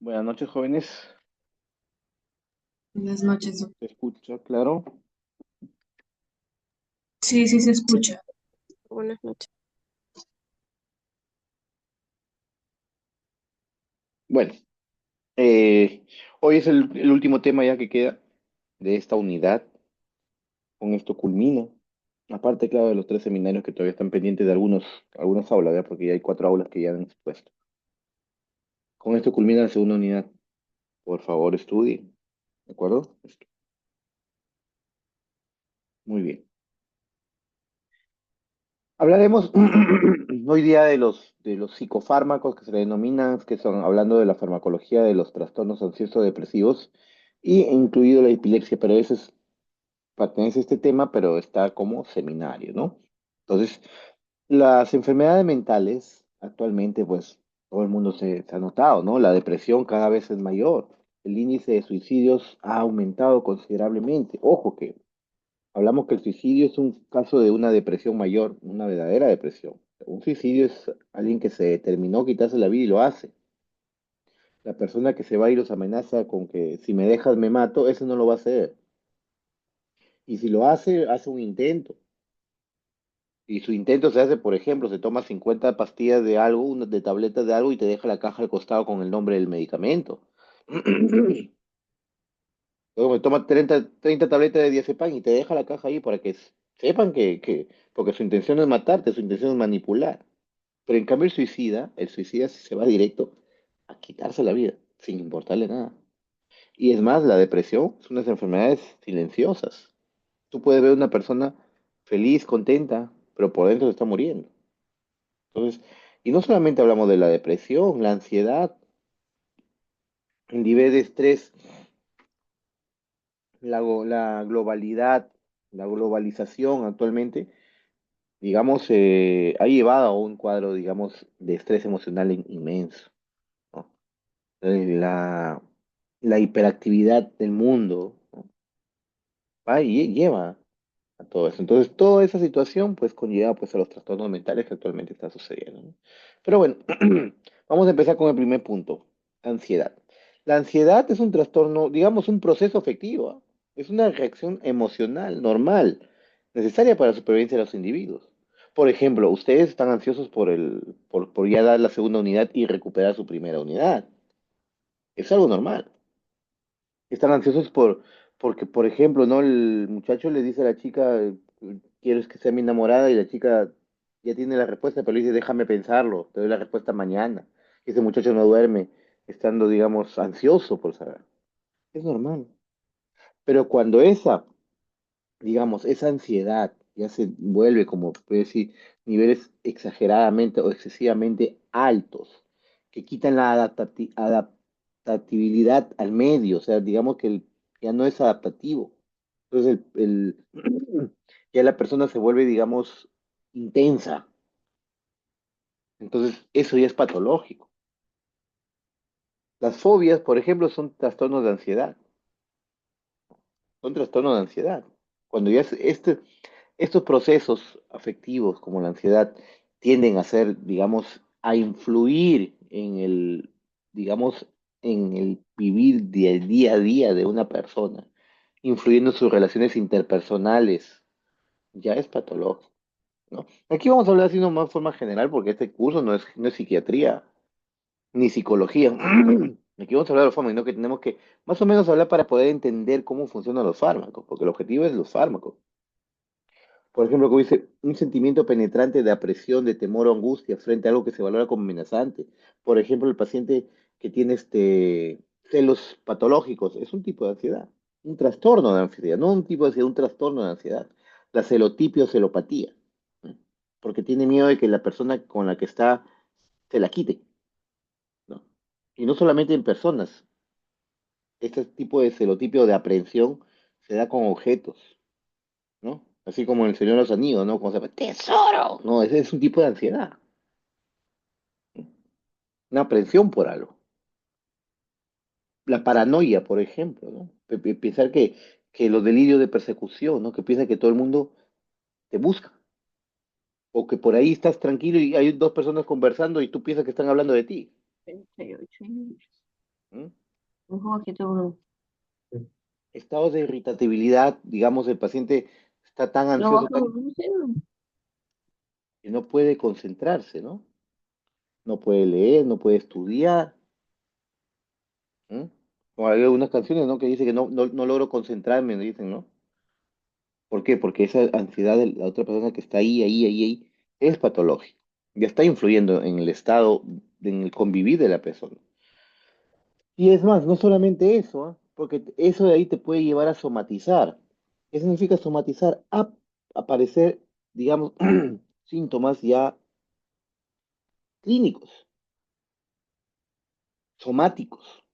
Buenas noches, jóvenes. Buenas noches, ¿Se escucha claro? sí, sí se escucha. Buenas noches. Bueno, eh, hoy es el último tema ya que queda de esta unidad. Con esto culmina. Aparte, claro, de los tres seminarios que todavía están pendientes de algunas aulas, ¿ya? Porque ya hay cuatro aulas que ya han expuesto. Con esto culmina la segunda unidad. Por favor, estudien. ¿De acuerdo? Muy bien. Hablaremos hoy día de los psicofármacos que se le denominan, que son hablando de la farmacología de los trastornos ansioso-depresivos y incluido la epilepsia, pero pertenece a este tema, pero está como seminario, ¿no? Entonces, las enfermedades mentales actualmente, pues todo el mundo se ha notado, ¿no? La depresión cada vez es mayor. El índice de suicidios ha aumentado considerablemente. Ojo que hablamos que el suicidio es un caso de una depresión mayor, una verdadera depresión. Un suicidio es alguien que se determinó quitarse la vida y lo hace. La persona que se va y los amenaza con que si me dejas me mato, eso no lo va a hacer. Y si lo hace, hace un intento. Y su intento se hace, por ejemplo, se toma 50 pastillas de algo, de tabletas de algo y te deja la caja al costado con el nombre del medicamento. Luego me toma 30 tabletas de diazepam y te deja la caja ahí para que sepan porque su intención no es matarte, su intención es manipular. Pero en cambio el suicida se va directo a quitarse la vida, sin importarle nada. Y es más, la depresión es unas enfermedades silenciosas. Tú puedes ver una persona feliz, contenta, pero por dentro se está muriendo. Entonces, y no solamente hablamos de la depresión, la ansiedad, el nivel de estrés, la globalidad, la globalización actualmente, digamos, ha llevado a un cuadro, digamos, de estrés emocional inmenso, ¿no? La, la hiperactividad del mundo, ¿no? Va y lleva a todo eso. Entonces, toda esa situación, pues, conlleva, pues, a los trastornos mentales que actualmente están sucediendo, ¿no? Pero bueno, vamos a empezar con el primer punto, ansiedad. La ansiedad es un trastorno, digamos, un proceso afectivo, ¿ah? Es una reacción emocional normal, necesaria para la supervivencia de los individuos. Por ejemplo, ustedes están ansiosos por ya dar la segunda unidad y recuperar su primera unidad. Es algo normal. Están ansiosos porque, por ejemplo, ¿no? El muchacho le dice a la chica, ¿quieres que sea mi enamorada? Y la chica ya tiene la respuesta, pero le dice, déjame pensarlo, te doy la respuesta mañana. Y ese muchacho no duerme, estando, digamos, ansioso por saber. Es normal. Pero cuando digamos, esa ansiedad ya se vuelve, como puede decir, niveles exageradamente o excesivamente altos, que quitan la adaptabilidad al medio, o sea, digamos que ya no es adaptativo. Entonces, ya la persona se vuelve, digamos, intensa. Entonces, eso ya es patológico. Las fobias, por ejemplo, son trastornos de ansiedad. Son trastornos de ansiedad. Cuando ya estos procesos afectivos como la ansiedad tienden a ser, digamos, a influir digamos, en el vivir del día a día de una persona, influyendo en sus relaciones interpersonales, ya es patológico, ¿no? Aquí vamos a hablar así de forma general porque este curso no es psiquiatría ni psicología. Aquí vamos a hablar de los fármacos, ¿no? Que tenemos que más o menos hablar para poder entender cómo funcionan los fármacos, porque el objetivo es los fármacos. Por ejemplo, como dice, un sentimiento penetrante de apresión, de temor o angustia frente a algo que se valora como amenazante. Por ejemplo, el paciente que tiene celos patológicos es un tipo de ansiedad, un trastorno de ansiedad, no un tipo de ansiedad, un trastorno de ansiedad. La celotipia o celopatía, ¿no? Porque tiene miedo de que la persona con la que está se la quite, ¿no? Y no solamente en personas, este tipo de celotipio de aprehensión se da con objetos, ¿no? Así como en El Señor de los Anillos, ¿no? Como se llama, ¡tesoro! No, ese es un tipo de ansiedad, una aprehensión por algo. La paranoia, por ejemplo, ¿no? Pensar que los delirios de persecución, ¿no? Que piensa que todo el mundo te busca. O que por ahí estás tranquilo y hay dos personas conversando y tú piensas que están hablando de ti. ¿Mm? Ojo, aquí tengo Estados de irritabilidad, digamos, el paciente está tan lo ansioso bajo, no sé, que no puede concentrarse, ¿no? No puede leer, no puede estudiar. ¿Mm? O hay algunas canciones, ¿no? Que dice que no logro concentrarme, dicen, ¿no? ¿Por qué? Porque esa ansiedad de la otra persona que está ahí, es patológica. Ya está influyendo en el estado, en el convivir de la persona. Y es más, no solamente eso, ¿ah? Porque eso de ahí te puede llevar a somatizar. ¿Qué significa somatizar? A aparecer, digamos, síntomas ya clínicos, somáticos,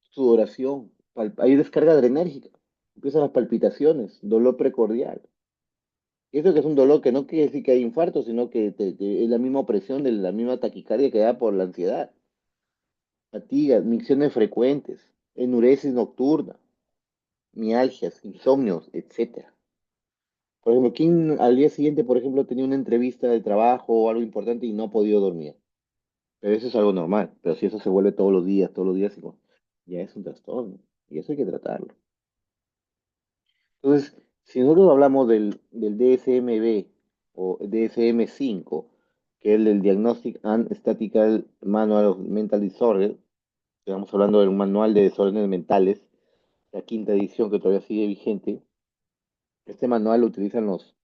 sudoración, hay descarga adrenérgica, empiezan las palpitaciones, dolor precordial. Y eso que es un dolor que no quiere decir que hay infarto, sino que es la misma opresión de la misma taquicardia que da por la ansiedad. Fatiga, micciones frecuentes, enuresis nocturna, mialgias, insomnios, etcétera. Por ejemplo, ¿quién al día siguiente, por ejemplo, tenía una entrevista de trabajo o algo importante y no ha podido dormir? Pero eso es algo normal. Pero si eso se vuelve todos los días, ya es un trastorno. Y eso hay que tratarlo. Entonces, si nosotros hablamos del DSM-B o DSM-5, que es el Diagnostic and Statistical Manual of Mental Disorder, estamos hablando de un manual de desórdenes mentales, la quinta edición que todavía sigue vigente. Este manual lo utilizan los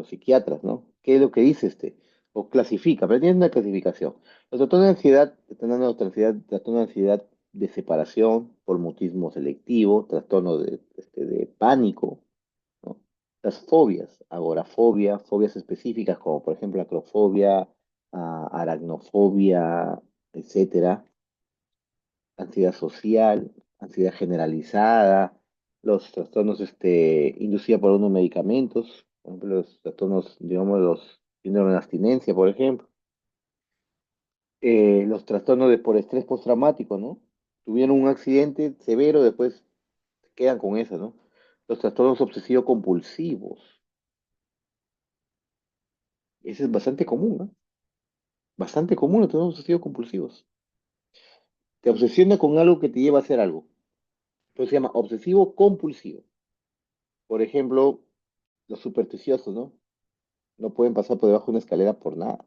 psiquiatras, ¿no? ¿Qué es lo que dice este? O clasifica, pero tiene una clasificación. Los trastornos de ansiedad están dando trastorno de ansiedad de separación, por mutismo selectivo, trastorno de pánico, ¿no? Las fobias, agorafobia, fobias específicas como por ejemplo acrofobia, aracnofobia, etcétera, ansiedad social, ansiedad generalizada, los trastornos inducidos por unos medicamentos, por ejemplo, los trastornos, digamos, los síndrome de abstinencia, por ejemplo, los trastornos por estrés postraumático, ¿no? Tuvieron un accidente severo, después quedan con eso, ¿no? Los trastornos obsesivos compulsivos, ese es bastante común, ¿no? Bastante común los trastornos obsesivos compulsivos. Te obsesiona con algo que te lleva a hacer algo. Entonces se llama obsesivo compulsivo. Por ejemplo, los supersticiosos, ¿no? No pueden pasar por debajo de una escalera por nada.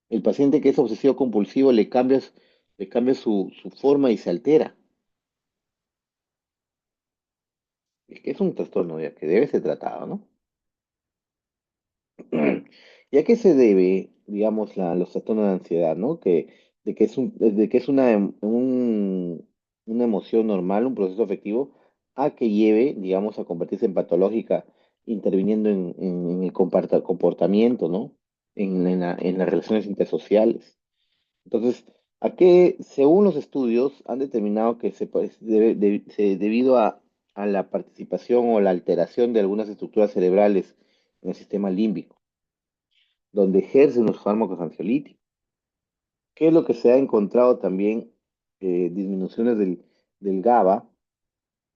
El paciente que es obsesivo compulsivo le cambia su forma y se altera. Es que es un trastorno ya que debe ser tratado, ¿no? ¿Y a qué se debe, digamos, los trastornos de ansiedad, ¿no? De que es una emoción normal, un proceso afectivo, a que lleve, digamos, a convertirse en patológica, interviniendo en el comportamiento, ¿no? En las relaciones intersociales. Entonces, según los estudios, han determinado que debido a la participación o la alteración de algunas estructuras cerebrales en el sistema límbico, donde ejercen los fármacos ansiolíticos. ¿Qué es lo que se ha encontrado también? Disminuciones del GABA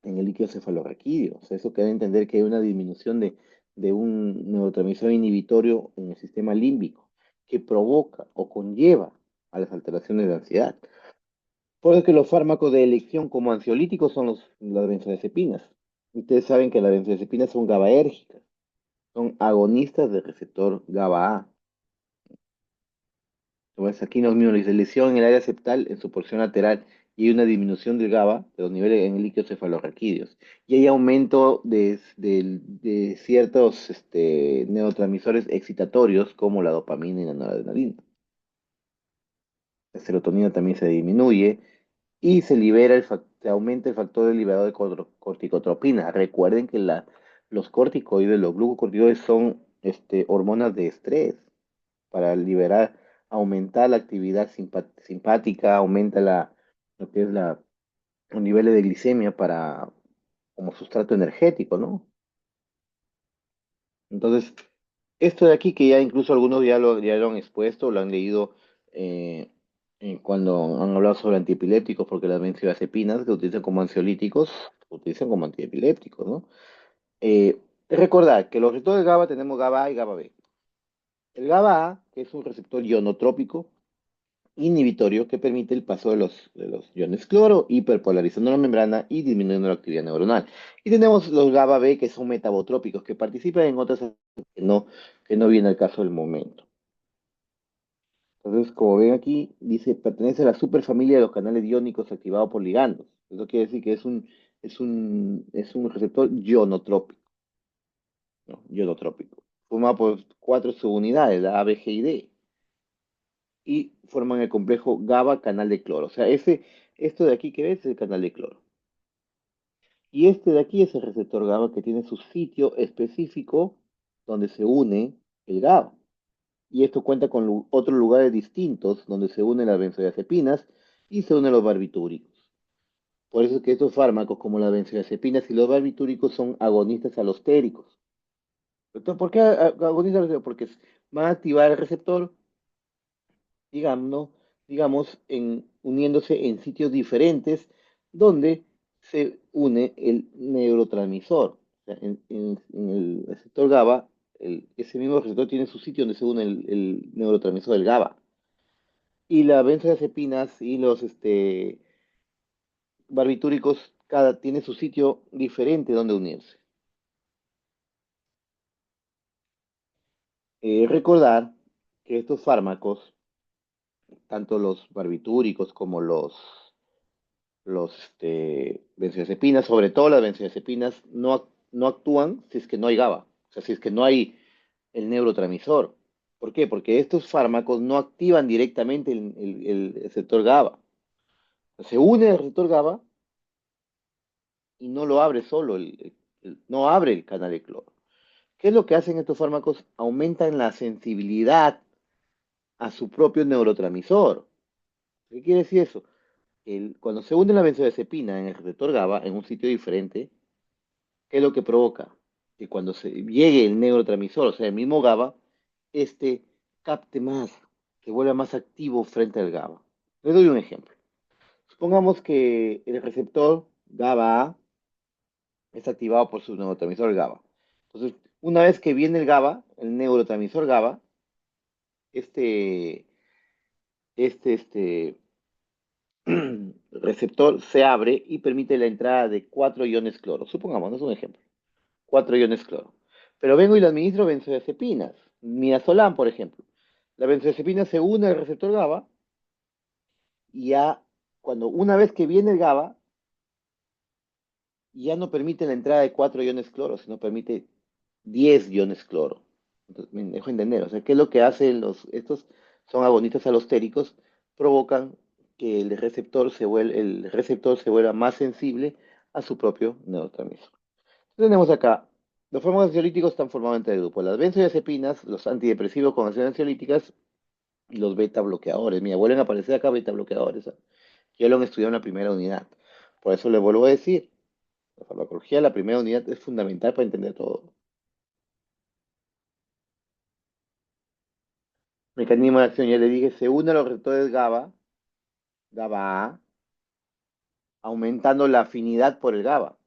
en el líquido cefalorraquídeo. O sea, eso quiere entender que hay una disminución de un neurotransmisor inhibitorio en el sistema límbico que provoca o conlleva a las alteraciones de ansiedad. Por eso que los fármacos de elección como ansiolíticos son las benzodiazepinas. Ustedes saben que las benzodiazepinas son GABAérgicas, son agonistas del receptor GABA-A. Entonces, aquí nos mismo dice lesión en el área septal en su porción lateral y hay una disminución del GABA, de los niveles en el líquido cefalorraquídeos. Y hay aumento de ciertos neurotransmisores excitatorios como la dopamina y la noradrenalina. La serotonina también se disminuye y se aumenta el factor de liberador de corticotropina. Recuerden que los corticoides, los glucocorticoides son hormonas de estrés para aumentar la actividad simpática, aumenta lo que es los niveles de glicemia como sustrato energético, ¿no? Entonces, esto de aquí que ya incluso algunos ya lo han expuesto, lo han leído eh, cuando han hablado sobre antiepilépticos, porque las benzodiazepinas que se utilizan como ansiolíticos, se utilizan como antiepilépticos, ¿no? Recordar que los receptores GABA tenemos GABA A y GABA B. El GABA, que es un receptor ionotrópico inhibitorio que permite el paso de los iones cloro, hiperpolarizando la membrana y disminuyendo la actividad neuronal. Y tenemos los GABA B, que son metabotrópicos, que participan en otras que no viene al caso del momento. Entonces, como ven aquí, dice, pertenece a la superfamilia de los canales iónicos activados por ligandos. Eso quiere decir que es un receptor ionotrópico, ¿no? Ionotrópico. Formado por cuatro subunidades, la A, B, G y D, y forman el complejo GABA canal de cloro. O sea, esto de aquí que ves es el canal de cloro. Y este de aquí es el receptor GABA que tiene su sitio específico donde se une el GABA. Y esto cuenta con otros lugares distintos donde se unen las benzodiazepinas y se unen los barbitúricos. Por eso es que estos fármacos, como las benzodiazepinas y los barbitúricos, son agonistas alostéricos. Entonces, ¿por qué agonistas alostéricos? Porque van a activar el receptor, digamos, digamos uniéndose en sitios diferentes donde se une el neurotransmisor. O sea, en el receptor GABA, ese mismo receptor tiene su sitio donde se une el neurotransmisor del GABA. Y las benzodiazepinas y los barbitúricos, cada tiene su sitio diferente donde unirse. Recordar que estos fármacos, tanto los barbitúricos como los benzodiazepinas, sobre todo las benzodiazepinas, no actúan si es que no hay GABA, o sea, si es que no hay el neurotransmisor. ¿Por qué? Porque estos fármacos no activan directamente el receptor GABA. Se une el receptor GABA y no lo abre solo, no abre el canal de cloro. ¿Qué es lo que hacen estos fármacos? Aumentan la sensibilidad a su propio neurotransmisor. ¿Qué quiere decir eso? Cuando se une la benzodiazepina en el receptor GABA en un sitio diferente, ¿qué es lo que provoca? Que cuando se llegue el neurotransmisor, o sea, el mismo GABA, este capte más, se vuelva más activo frente al GABA. Les doy un ejemplo. Supongamos que el receptor GABA es activado por su neurotransmisor GABA. Entonces, una vez que viene el GABA, el neurotransmisor GABA, este, este receptor se abre y permite la entrada de cuatro iones cloro. Supongamos, no es un ejemplo. Cuatro iones cloro. Pero vengo y le administro benzodiazepinas. Midazolam, por ejemplo. La benzodiazepina se une al receptor GABA y ya, una vez que viene el GABA, ya no permite la entrada de cuatro iones cloro, sino permite 10 iones cloro. Entonces, me dejo entender. O sea, ¿qué es lo que hacen estos? Son agonistas alostéricos, provocan que el receptor se vuelva más sensible a su propio neurotransmisor. Tenemos acá, los fármacos ansiolíticos están formados en tres grupos: las benzodiazepinas, los antidepresivos con acciones ansiolíticas y los beta bloqueadores. Mira, vuelven a aparecer acá beta bloqueadores, ¿ah? Ya lo han estudiado en la primera unidad. Por eso le vuelvo a decir, la farmacología, la primera unidad es fundamental para entender todo. Mecanismo de acción, ya le dije, se une a los receptores GABA, GABA-A, aumentando la afinidad por el GABA.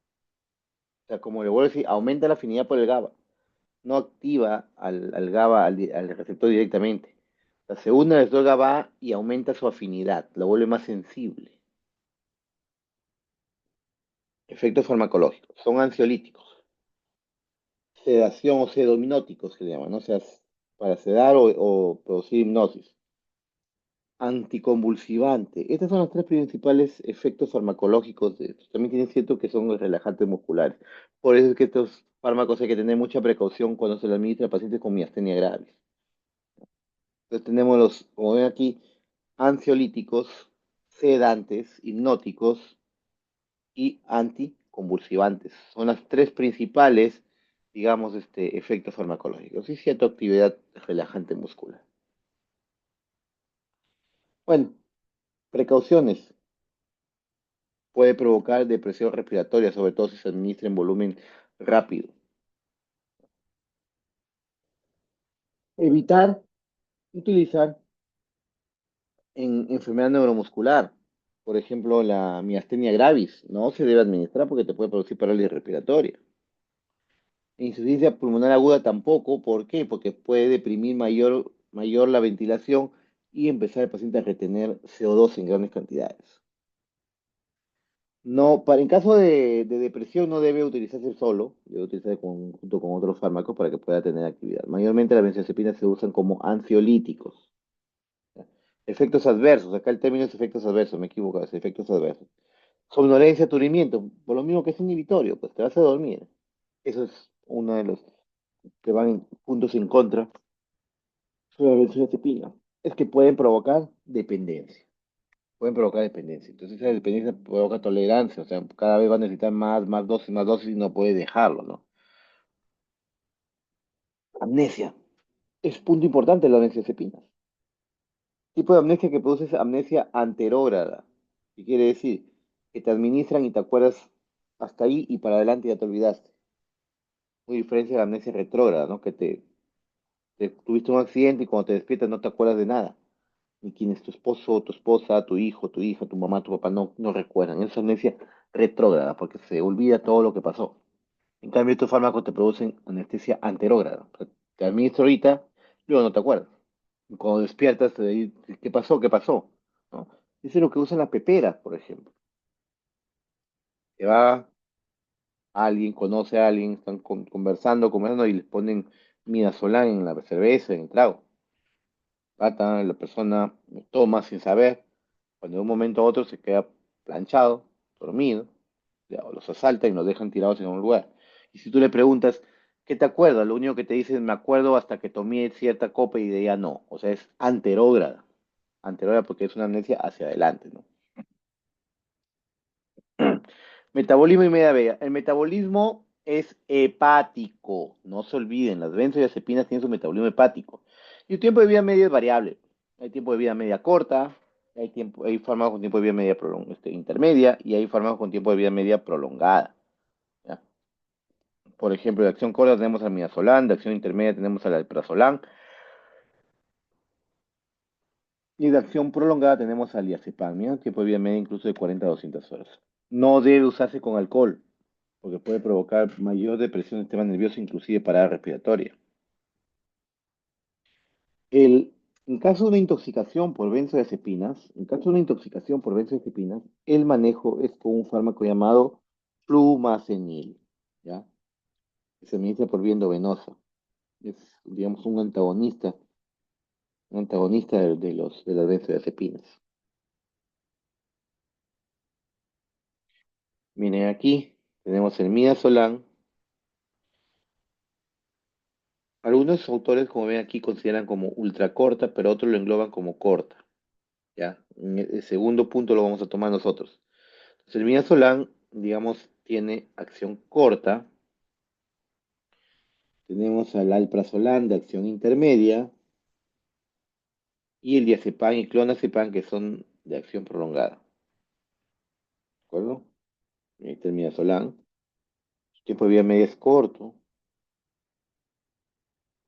O sea, como le vuelvo a decir, aumenta la afinidad por el GABA. No activa al GABA, al receptor directamente. O sea, se une al receptor GABA y aumenta su afinidad, lo vuelve más sensible. Efectos farmacológicos. Son ansiolíticos, sedación o sedominóticos que le llaman, ¿no? O sea, para sedar o producir hipnosis. Anticonvulsivante. Estos son los tres principales efectos farmacológicos de estos. También tienen cierto que son los relajantes musculares. Por eso es que estos fármacos hay que tener mucha precaución cuando se los administra a pacientes con miastenia gravis. Entonces tenemos como ven aquí, ansiolíticos, sedantes, hipnóticos y anticonvulsivantes. Son las tres principales, digamos, efectos farmacológicos y cierta actividad relajante muscular. Bueno, precauciones. Puede provocar depresión respiratoria, sobre todo si se administra en volumen rápido. Evitar utilizar en enfermedad neuromuscular. Por ejemplo, la miastenia gravis no se debe administrar porque te puede producir parálisis respiratoria. Insuficiencia pulmonar aguda tampoco. ¿Por qué? Porque puede deprimir mayor la ventilación y empezar el paciente a retener CO2 en grandes cantidades. No, en caso de depresión no debe utilizarse solo, debe utilizarse junto con otros fármacos para que pueda tener actividad. Mayormente las benzodiazepinas se usan como ansiolíticos. Efectos adversos, acá el término es efectos adversos, me equivoco, es efectos adversos. Somnolencia, aturdimiento, por lo mismo que es inhibitorio, pues te vas a dormir. Eso es uno de los que van puntos en contra sobre la benzodiazepina. Es que pueden provocar dependencia. Pueden provocar dependencia. Entonces esa dependencia provoca tolerancia, o sea, cada vez va a necesitar más dosis y no puede dejarlo, ¿no? Amnesia. Es punto importante la benzodiazepinas. Tipo de amnesia que produce es amnesia anterógrada. ¿Qué quiere decir? Que te administran y te acuerdas hasta ahí y para adelante ya te olvidaste. Muy diferencia de la amnesia retrógrada, ¿no? Que tuviste un accidente y cuando te despiertas no te acuerdas de nada. Ni quién es tu esposo, tu esposa, tu hijo, tu hija, tu mamá, tu papá, no recuerdan. Es amnesia retrógrada porque se olvida todo lo que pasó. En cambio, estos fármacos te producen anestesia anterógrada. O sea, te administro ahorita, luego no te acuerdas. Y cuando despiertas, te dices, ¿qué pasó? ¿Qué pasó? ¿No? Eso es lo que usan las peperas, por ejemplo. Que va alguien, conoce a alguien, están conversando y les ponen midazolam en la cerveza, en el trago. Trata, la persona toma sin saber, cuando de un momento a otro se queda planchado, dormido, ya, o los asaltan y los dejan tirados en un lugar. Y si tú le preguntas, ¿qué te acuerdas? Lo único que te dice es, me acuerdo hasta que tomé cierta copa y de ella no. O sea, es anterógrada. Anterógrada porque es una amnesia hacia adelante, ¿no? Metabolismo y media vea. El metabolismo es hepático. No se olviden, las benzodiazepinas tienen su metabolismo hepático. Y el tiempo de vida media es variable. Hay tiempo de vida media corta, hay fármacos con tiempo de vida media intermedia y hay fármacos con tiempo de vida media prolongada. ¿Ya? Por ejemplo, de acción corta tenemos al midazolam, de acción intermedia tenemos al alprazolam y de acción prolongada tenemos al diazepam. Mira, tiempo de vida media incluso de 40 a 200 horas. No debe usarse con alcohol, porque puede provocar mayor depresión del sistema nervioso, inclusive parada respiratoria. En caso de una intoxicación por benzodiazepinas, el manejo es con un fármaco llamado flumazenil, ¿ya? Que se administra por vía endovenosa. Es, digamos, un antagonista de las benzodiazepinas. Miren aquí, tenemos el midazolam. Algunos autores, como ven aquí, consideran como ultracorta, pero otros lo engloban como corta. ¿Ya? El segundo punto lo vamos a tomar nosotros. Entonces, el midazolam, digamos, tiene acción corta. Tenemos al alprazolam de acción intermedia y el diazepam y clonazepam que son de acción prolongada. ¿De acuerdo? Ahí está el midazolam. Su tiempo de vida media es corto.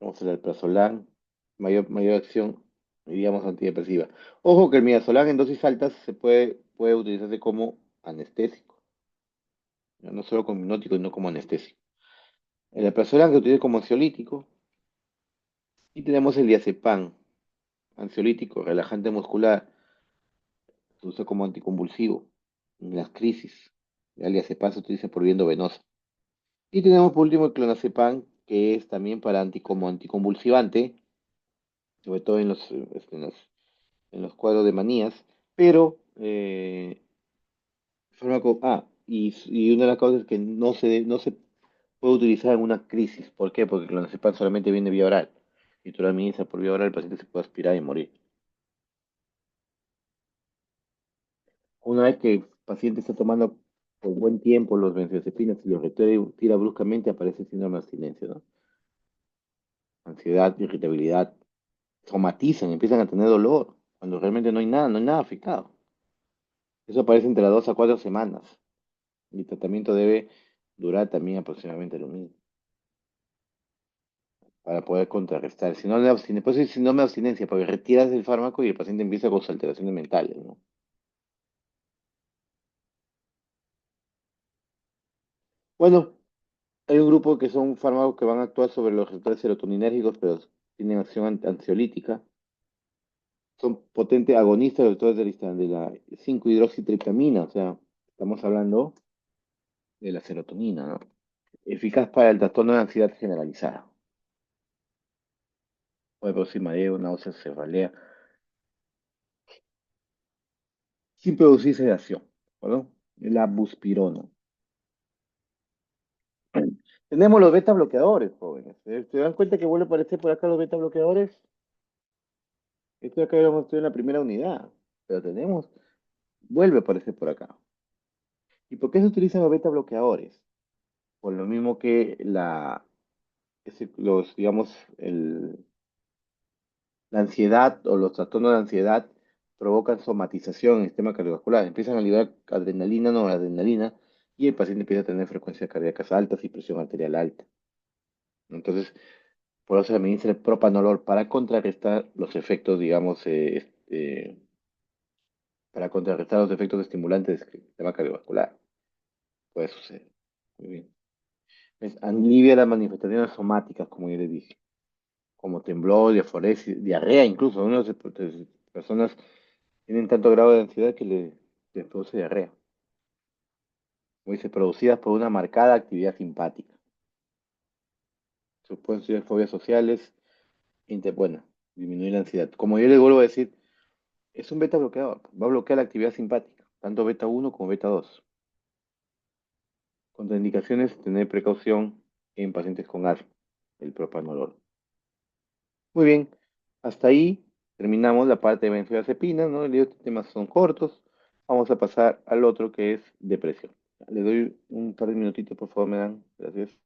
Vamos al alprazolam, mayor acción, digamos, antidepresiva. Ojo que el midazolam en dosis altas puede utilizarse como anestésico. ¿Ya? No solo como hipnótico, sino como anestésico. El alprazolam se utiliza como ansiolítico. Y tenemos el diazepam, ansiolítico, relajante muscular, se usa como anticonvulsivo en las crisis. El diazepam se utiliza por vía venosa. Y tenemos por último el clonazepam, que es también como anticonvulsivante, sobre todo en los cuadros de manías, pero y una de las causas es que no se puede utilizar en una crisis. ¿Por qué? Porque el clonazepam solamente viene vía oral. Y tú lo administras por vía oral, el paciente se puede aspirar y morir. Una vez que el paciente está tomando por buen tiempo los benzodiazepinas y los retira bruscamente, aparece el síndrome de abstinencia, ¿no? Ansiedad, irritabilidad, somatizan, empiezan a tener dolor, cuando realmente no hay nada afectado. Eso aparece entre las 2 a 4 semanas. Y el tratamiento debe durar también aproximadamente lo mismo para poder contrarrestar. Si no, pues es síndrome de abstinencia, porque retiras el fármaco y el paciente empieza con sus alteraciones mentales, ¿no? Bueno, Hay un grupo que son fármacos que van a actuar sobre los receptores serotoninérgicos, pero tienen acción ansiolítica. Son potentes agonistas de los receptores de la 5-hidroxitriptamina, o sea, estamos hablando de la serotonina, ¿no? Eficaz para el trastorno de ansiedad generalizada. Puede producir mareo, náuseas, cefalea, sin producir sedación, ¿no? La buspirona. Tenemos los beta bloqueadores, jóvenes. ¿Se dan cuenta que vuelve a aparecer por acá los beta bloqueadores? Esto acá habíamos estudiado en la primera unidad, pero vuelve a aparecer por acá. ¿Y por qué se utilizan los beta bloqueadores? Por lo mismo que digamos, la ansiedad o los trastornos de ansiedad provocan somatización en el sistema cardiovascular. Empiezan a liberar adrenalina, noradrenalina, y el paciente empieza a tener frecuencias cardíacas altas y presión arterial alta. Entonces, por eso se administra el propanolol para contrarrestar los efectos, digamos, para contrarrestar los efectos estimulantes del sistema cardiovascular. Puede suceder. Muy bien. Alivia las manifestaciones somáticas, como yo les dije, como temblor, diaforesis, diarrea incluso. Algunas personas tienen tanto grado de ansiedad que les produce diarrea. Como dice, producidas por una marcada actividad simpática. Pueden ser fobias sociales, bueno, disminuir la ansiedad. Como yo les vuelvo a decir, es un beta bloqueador. Va a bloquear la actividad simpática, tanto beta 1 como beta 2. Contraindicaciones, tener precaución en pacientes con asma, el propanolol. Muy bien, hasta ahí terminamos la parte de benzodiazepinas, ¿no? Estos temas son cortos. Vamos a pasar al otro que es depresión. Le doy un par de minutitos, por favor, me dan. Gracias.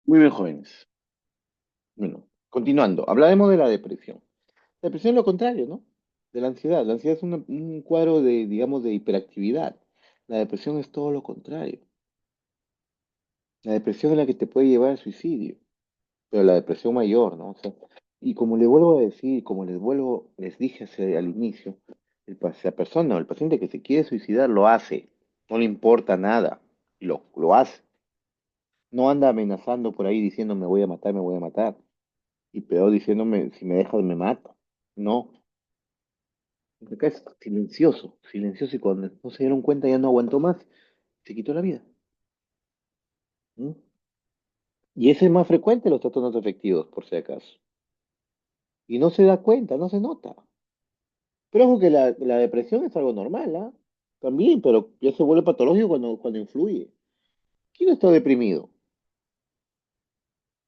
Muy bien, jóvenes. Bueno, continuando, hablaremos de la depresión. La depresión es lo contrario, ¿no? De la ansiedad. La ansiedad es un cuadro de, digamos, de hiperactividad. La depresión es todo lo contrario. La depresión es la que te puede llevar al suicidio, pero la depresión mayor, ¿no? O sea, y como le vuelvo a decir, como les dije al inicio, la persona o el paciente que se quiere suicidar lo hace, no le importa nada, lo hace. No anda amenazando por ahí diciendo me voy a matar. Y peor diciéndome, si me dejas me mato. No, acá es silencioso, silencioso y cuando no se dieron cuenta ya no aguantó más, se quitó la vida. ¿Mm? Y ese es más frecuente los trastornos afectivos, por si acaso. Y no se da cuenta, no se nota. Pero ojo que la depresión es algo normal, ¿ah? También, pero ya se vuelve patológico cuando influye. ¿Quién está deprimido?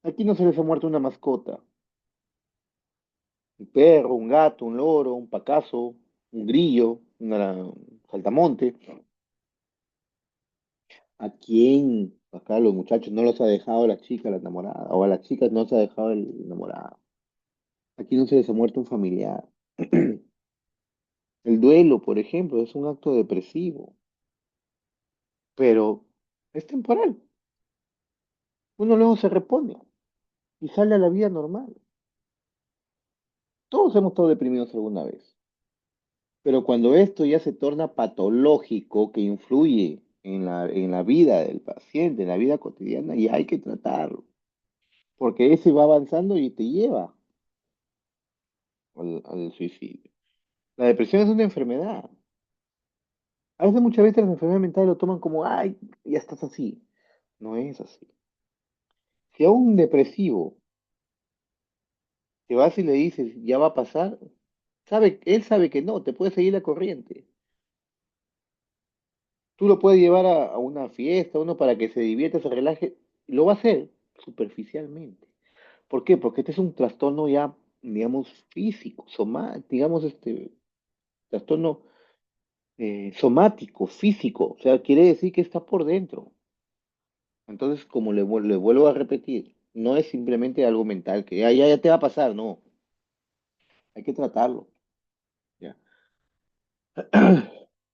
Aquí no se les ha muerto una mascota. Un perro, un gato, un loro, un pacazo, un grillo, un saltamonte. ¿A quién? Acá los muchachos no los ha dejado la chica, la enamorada, o a las chicas no se ha dejado el enamorado. Aquí no se les ha muerto un familiar. El duelo, por ejemplo, es un acto depresivo, pero es temporal. Uno luego se repone y sale a la vida normal. Todos hemos estado deprimidos alguna vez, pero cuando esto ya se torna patológico, que influye en la vida del paciente, en la vida cotidiana, ya hay que tratarlo, porque ese va avanzando y te lleva al suicidio. La depresión es una enfermedad. A veces, muchas veces las enfermedades mentales lo toman como, ay, ya estás así. No es así. Si a un depresivo te vas y le dices, ya va a pasar, él sabe que no, te puede seguir la corriente. Tú lo puedes llevar a una fiesta, uno para que se divierta, se relaje, y lo va a hacer superficialmente. ¿Por qué? Porque este es un trastorno ya, digamos, físico, digamos, trastorno somático, físico. O sea, quiere decir que está por dentro. Entonces, como le vuelvo a repetir, no es simplemente algo mental que ya te va a pasar, no, hay que tratarlo. ¿Ya?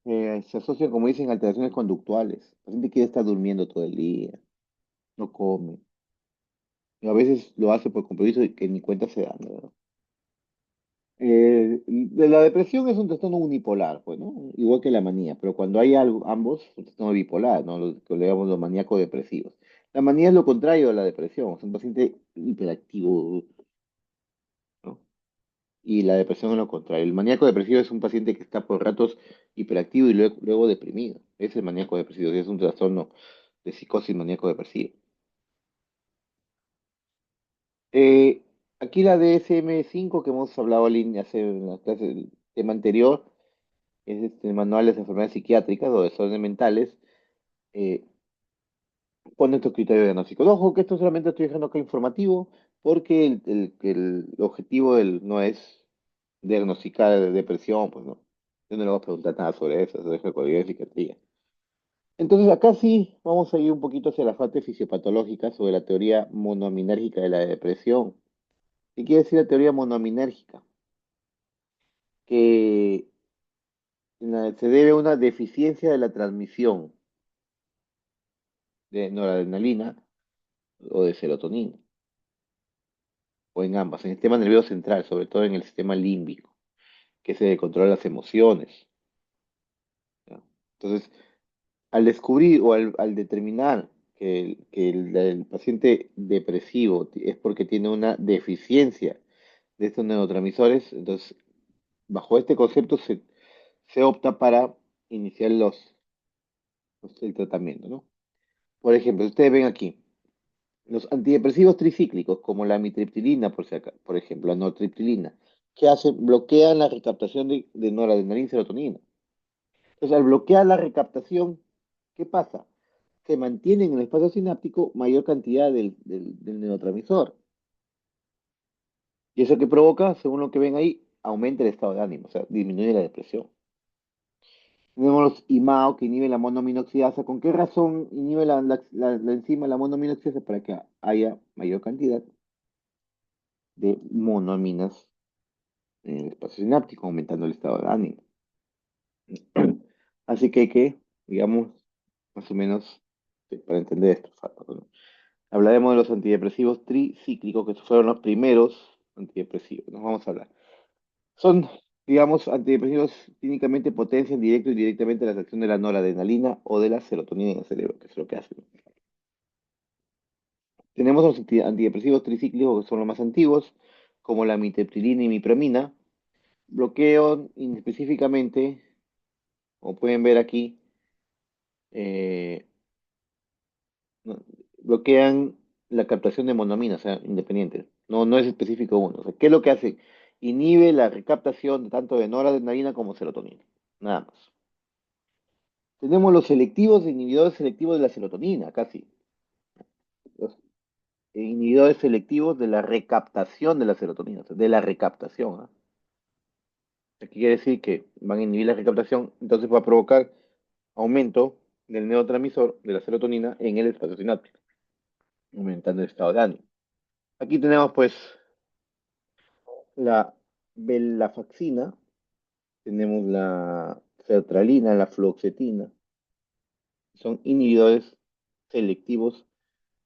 Se asocia, como dicen, alteraciones conductuales. El paciente quiere estar durmiendo todo el día, no come. Y a veces lo hace por compromiso y que ni cuenta se da, ¿no? De la depresión es un trastorno unipolar, pues, ¿no? Igual que la manía, pero cuando hay algo, ambos, es un trastorno bipolar, ¿no? Lo que le llamamos los maníacos depresivos. La manía es lo contrario a la depresión, es un paciente hiperactivo, ¿no? Y la depresión es lo contrario. El maníaco depresivo es un paciente que está por ratos hiperactivo y luego deprimido. Ese es el maníaco depresivo, es un trastorno de psicosis maníaco depresivo. Eh, Aquí la DSM-5 que hemos hablado hace en la clase del tema anterior, es este manual de las enfermedades psiquiátricas o desórdenes mentales, eh, pone estos criterios diagnósticos. Ojo que esto solamente estoy dejando acá informativo porque el objetivo no es diagnosticar depresión, pues no. Yo no le voy a preguntar nada sobre eso deja cualquier psiquiatría. Entonces acá sí vamos a ir un poquito hacia la parte fisiopatológica sobre la teoría monoaminérgica de la depresión. ¿Qué quiere decir la teoría monoaminérgica? Que se debe a una deficiencia de la transmisión de noradrenalina o de serotonina, o en ambas, en el sistema nervioso central, sobre todo en el sistema límbico, que se controla las emociones. ¿Ya? Entonces, al descubrir o al determinar el paciente depresivo es porque tiene una deficiencia de estos neurotransmisores, entonces, bajo este concepto se opta para iniciar el tratamiento, ¿no? Por ejemplo, ustedes ven aquí, los antidepresivos tricíclicos, como la amitriptilina, por ejemplo, la nortriptilina, ¿qué hacen? Bloquean la recaptación de noradrenalina y serotonina. Entonces, al bloquear la recaptación, ¿qué pasa? Se mantiene en el espacio sináptico mayor cantidad del neurotransmisor. Y eso que provoca, según lo que ven ahí, aumenta el estado de ánimo, o sea, disminuye la depresión. Tenemos los IMAO que inhiben la monoaminoxidasa. ¿Con qué razón inhibe la enzima la monoaminoxidasa? Para que haya mayor cantidad de monoaminas en el espacio sináptico, aumentando el estado de ánimo. Así que hay que, digamos, más o menos, para entender esto, ¿no? Hablaremos de los antidepresivos tricíclicos, que fueron los primeros antidepresivos. Nos vamos a hablar. Son, digamos, antidepresivos clínicamente potencian directo y indirectamente la acción de la noradrenalina o de la serotonina en el cerebro, que es lo que hacen. Tenemos los antidepresivos tricíclicos, que son los más antiguos, como la miterptilina y mipramina. Bloquean específicamente, como pueden ver aquí, eh, no- bloquean la captación de monoamina, o sea, independientes. No, no es específico uno. O sea, ¿qué es lo que hace? Inhibe la recaptación tanto de noradrenalina como serotonina. Nada más. Tenemos los selectivos e inhibidores selectivos de la serotonina, casi. Los inhibidores selectivos de la recaptación de la serotonina, o sea, de la recaptación. ¿Ah? Aquí quiere decir que van a inhibir la recaptación, entonces va a provocar aumento del neurotransmisor de la serotonina en el espacio sináptico, aumentando el estado de ánimo. Aquí tenemos pues la venlafaxina, tenemos la sertralina, la fluoxetina, son inhibidores selectivos,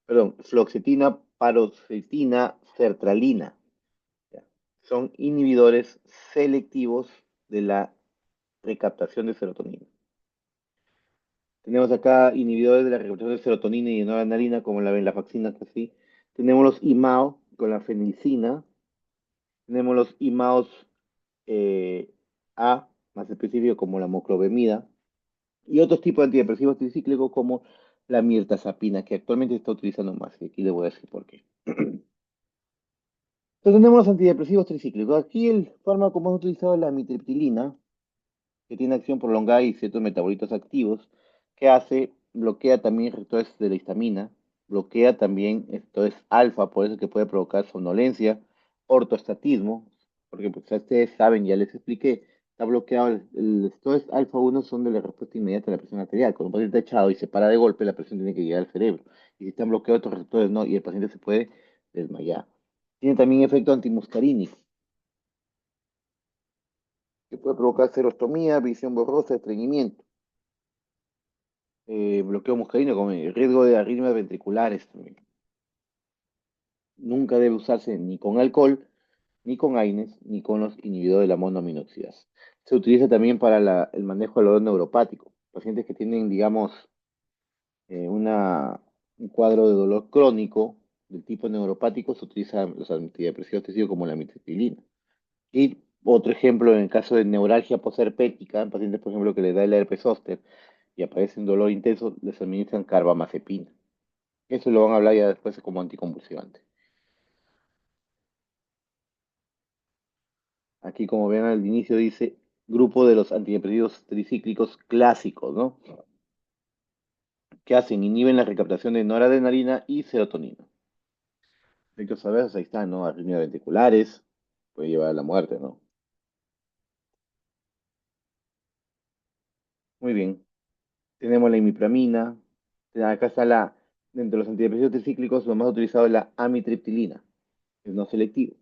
perdón, fluoxetina, paroxetina, sertralina, ¿ya? Son inhibidores selectivos de la recaptación de serotonina. Tenemos acá inhibidores de la recaptación de serotonina y de noradrenalina, como la venlafaxina, que sí. Tenemos los IMAO con la fenilcina. Tenemos los IMAOs A, más específico, como la moclobemida. Y otros tipos de antidepresivos tricíclicos, como la mirtazapina, que actualmente se está utilizando más. Y aquí le voy a decir por qué. Entonces tenemos los antidepresivos tricíclicos. Aquí el fármaco más utilizado es la amitriptilina, que tiene acción prolongada y ciertos metabolitos activos, que hace, bloquea también receptores de la histamina, bloquea también receptores alfa, por eso es que puede provocar somnolencia, ortostatismo, porque pues, ustedes saben, ya les expliqué, está bloqueado, el receptores alfa 1 son de la respuesta inmediata a la presión arterial. Cuando un paciente está echado y se para de golpe, la presión tiene que llegar al cerebro. Y si están bloqueados estos receptores, no, y el paciente se puede desmayar. Tiene también efecto antimuscarínico, que puede provocar serostomía, visión borrosa, estreñimiento. Bloqueo muscarino con el riesgo de arritmias ventriculares también. Nunca debe usarse ni con alcohol, ni con AINES, ni con los inhibidores de la monoaminoxidasa. Se utiliza también para el manejo del dolor neuropático. Pacientes que tienen, digamos, un cuadro de dolor crónico del tipo neuropático, se utilizan los antidepresivos testigos como la amitriptilina. Y otro ejemplo, en el caso de neuralgia posherpética, en pacientes, por ejemplo, que les da el herpes zóster y aparece un dolor intenso, les administran carbamazepina. Eso lo van a hablar ya después como anticonvulsivante. Aquí, como ven al inicio, dice grupo de los antidepresivos tricíclicos clásicos, ¿no? ¿Qué hacen? Inhiben la recaptación de noradrenalina y serotonina. Efectos adversos, ahí están, ¿no? Arritmias ventriculares, puede llevar a la muerte, ¿no? Muy bien. Tenemos la imipramina. Acá está dentro de los antidepresivos tricíclicos, lo más utilizado es la amitriptilina. Es no selectivo.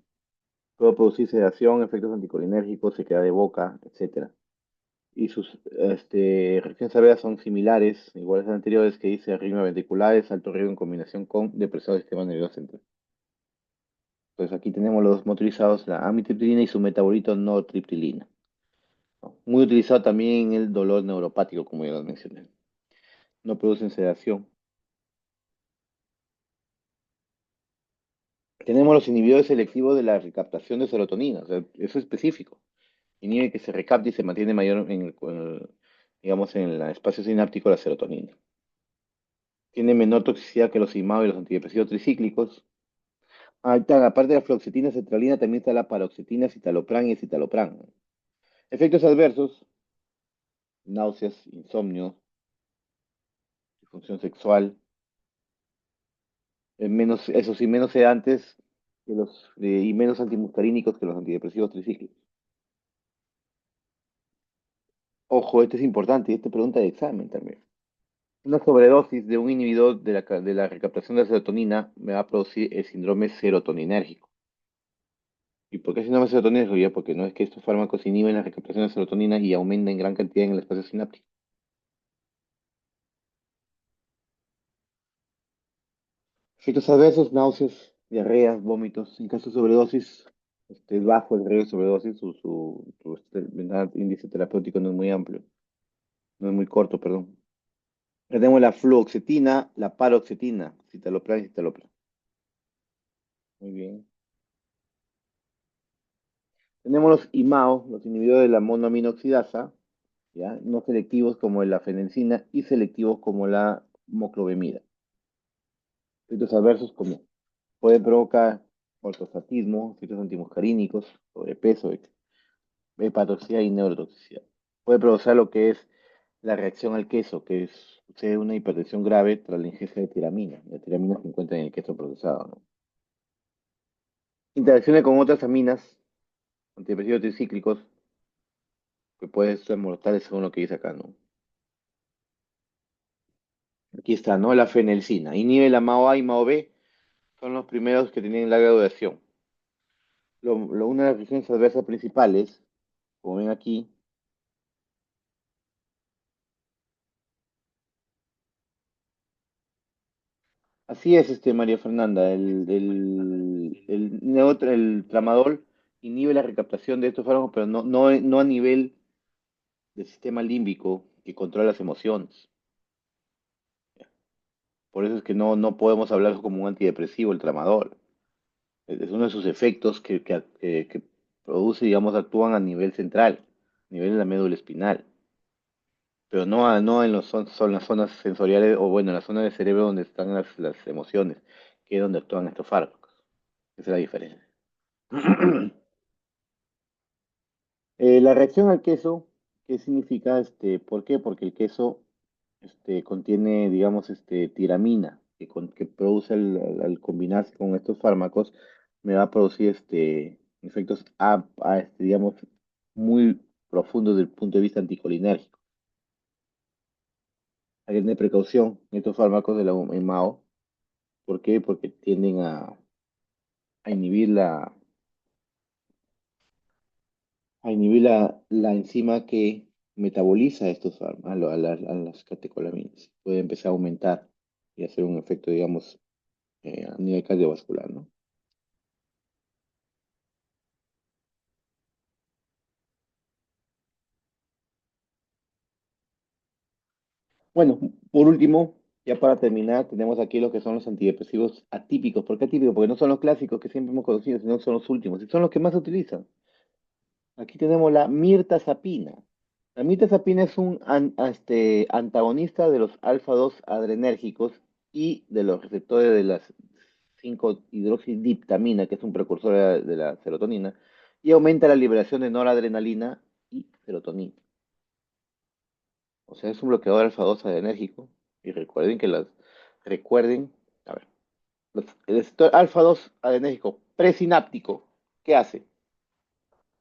Puede producir sedación, efectos anticolinérgicos, sequedad de boca, etcétera. Y sus reacciones severas son similares, iguales a las anteriores, que dice arritmias ventriculares, alto riesgo en combinación con depresión del sistema nervioso central. Entonces aquí tenemos los dos motorizados, la amitriptilina y su metabolito nortriptilina, ¿no? Muy utilizado también en el dolor neuropático, como ya lo mencioné. No producen sedación. Tenemos los inhibidores selectivos de la recaptación de serotonina, o sea, eso es específico. Inhibe que se recapte y se mantiene mayor digamos, en el espacio sináptico la serotonina. Tiene menor toxicidad que los IMAO y los antidepresivos tricíclicos. Ah, está, aparte de la fluoxetina cetralina, también está la paroxetina, citalopram y escitalopram. Efectos adversos, náuseas, insomnio, disfunción sexual, menos, eso sí, menos sedantes y menos antimuscarínicos que los antidepresivos tricíclicos. Ojo, esto es importante, esta pregunta de examen también. Una sobredosis de un inhibidor de la recaptación de la serotonina me va a producir el síndrome serotoninérgico. ¿Y por qué síndrome serotoninérgico? Ya, porque no es que estos fármacos inhiben la recaptación de serotonina y aumentan en gran cantidad en el espacio sináptico. Efectos adversos, náuseas, diarreas, vómitos. En caso de sobredosis, es bajo el riesgo de sobredosis, índice terapéutico no es muy amplio, no es muy corto, perdón. Tenemos la fluoxetina, la paroxetina, citalopram y citalopram. Muy bien. Tenemos los IMAO, los inhibidores de la monoaminoxidasa, ¿ya? No selectivos como la fenencina y selectivos como la moclobemida. Efectos adversos como puede provocar ortostatismo, efectos antimuscarínicos, sobrepeso, hepatotoxicidad y neurotoxicidad. Puede producir lo que es la reacción al queso, que es una hipertensión grave tras la ingesta de tiramina. La tiramina se encuentra en el queso procesado, ¿no? Interacciones con otras aminas, antidepresivos tricíclicos, que pueden ser mortales según lo que dice acá, ¿no? Aquí está, ¿no? La fenelcina. Inhibe la MAO-A y MAO-B, son los primeros que tienen larga duración. Una de las reacciones adversas principales, como ven aquí, así es, María Fernanda, el tramadol inhibe la recaptación de estos fármacos, pero no a nivel del sistema límbico que controla las emociones. Por eso es que no podemos hablar como un antidepresivo, el tramadol. Es uno de sus efectos que produce, digamos, actúan a nivel central, a nivel de la médula espinal, pero no en son las zonas sensoriales, o bueno, en la zona del cerebro donde están las emociones, que es donde actúan estos fármacos. Esa es la diferencia. La reacción al queso, ¿qué significa? ¿Por qué? Porque el queso contiene, digamos, tiramina, que produce al combinarse con estos fármacos, me va a producir efectos, digamos, muy profundos desde el punto de vista anticolinérgico. Hay que tener precaución en estos fármacos de la MAO. ¿Por qué? Porque tienden a inhibir la enzima que metaboliza estos fármacos, a las catecolaminas. Puede empezar a aumentar y hacer un efecto, digamos, a nivel cardiovascular, ¿no? Bueno, por último, ya para terminar, tenemos aquí lo que son los antidepresivos atípicos. ¿Por qué atípicos? Porque no son los clásicos que siempre hemos conocido, sino que son los últimos, y son los que más se utilizan. Aquí tenemos la mirtazapina. La mirtazapina es un antagonista de los alfa-2 adrenérgicos y de los receptores de las 5-hidroxidiptamina, que es un precursor de la serotonina, y aumenta la liberación de noradrenalina y serotonina. O sea, es un bloqueador alfa-2 adrenérgico. Y recuerden, a ver, el receptor alfa-2 adrenérgico presináptico, ¿qué hace?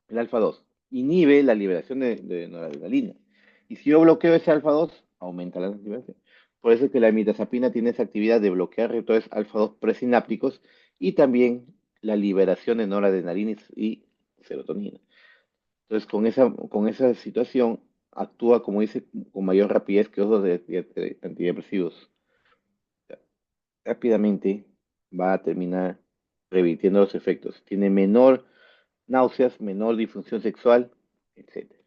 El alfa-2 inhibe la liberación de noradrenalina. Y si yo bloqueo ese alfa-2, aumenta la liberación. Por eso es que la imidazapina tiene esa actividad de bloquear receptores alfa-2 presinápticos y también la liberación de noradrenalina y serotonina. Entonces, con esa situación, actúa, como dice, con mayor rapidez que otros antidepresivos. Rápidamente va a terminar revirtiendo los efectos. Tiene menor náuseas, menor disfunción sexual, etcétera.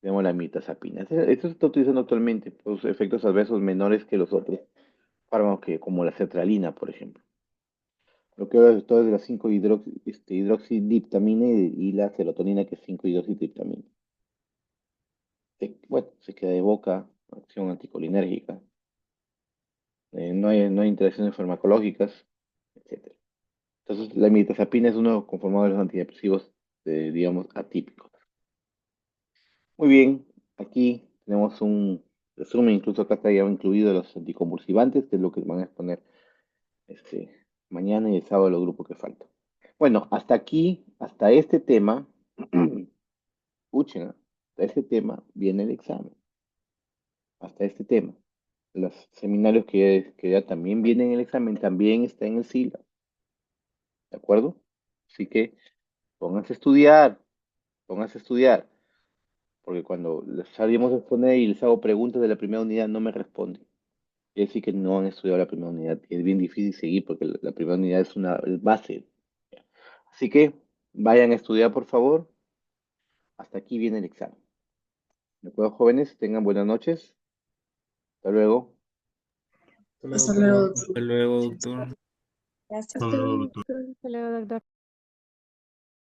Tenemos la mirtazapina. Esto se está utilizando actualmente por sus efectos adversos menores que los otros fármacos, como la sertralina, por ejemplo. Lo que ahora es todo de la 5-hidroxidiptamina y la serotonina, que es 5-hidroxidiptamina. Bueno, se queda de boca, acción anticolinérgica, no hay interacciones farmacológicas, etcétera. Entonces, la mirtazapina es uno conformado de los antidepresivos, digamos, atípicos. Muy bien, aquí tenemos un resumen, incluso acá está ya incluido los anticonvulsivantes, que es lo que van a exponer mañana y el sábado los grupos que faltan. Bueno, hasta aquí, hasta este tema, escuchen, ¿ah? hasta ese tema viene el examen, hasta este tema. Los seminarios que ya también vienen en el examen, también está en el SILA, ¿de acuerdo? Así que pónganse a estudiar, pónganse a estudiar, porque cuando les salimos a exponer y les hago preguntas de la primera unidad, no me responden. Quiere decir que no han estudiado la primera unidad. Y es bien difícil seguir porque la primera unidad es una base. Así que vayan a estudiar, por favor. Hasta aquí viene el examen. ¿De acuerdo, jóvenes? Tengan buenas noches. Hasta luego. Hasta luego, Hasta luego, doctor. Gracias. Hasta luego, doctor. Hasta luego, doctor.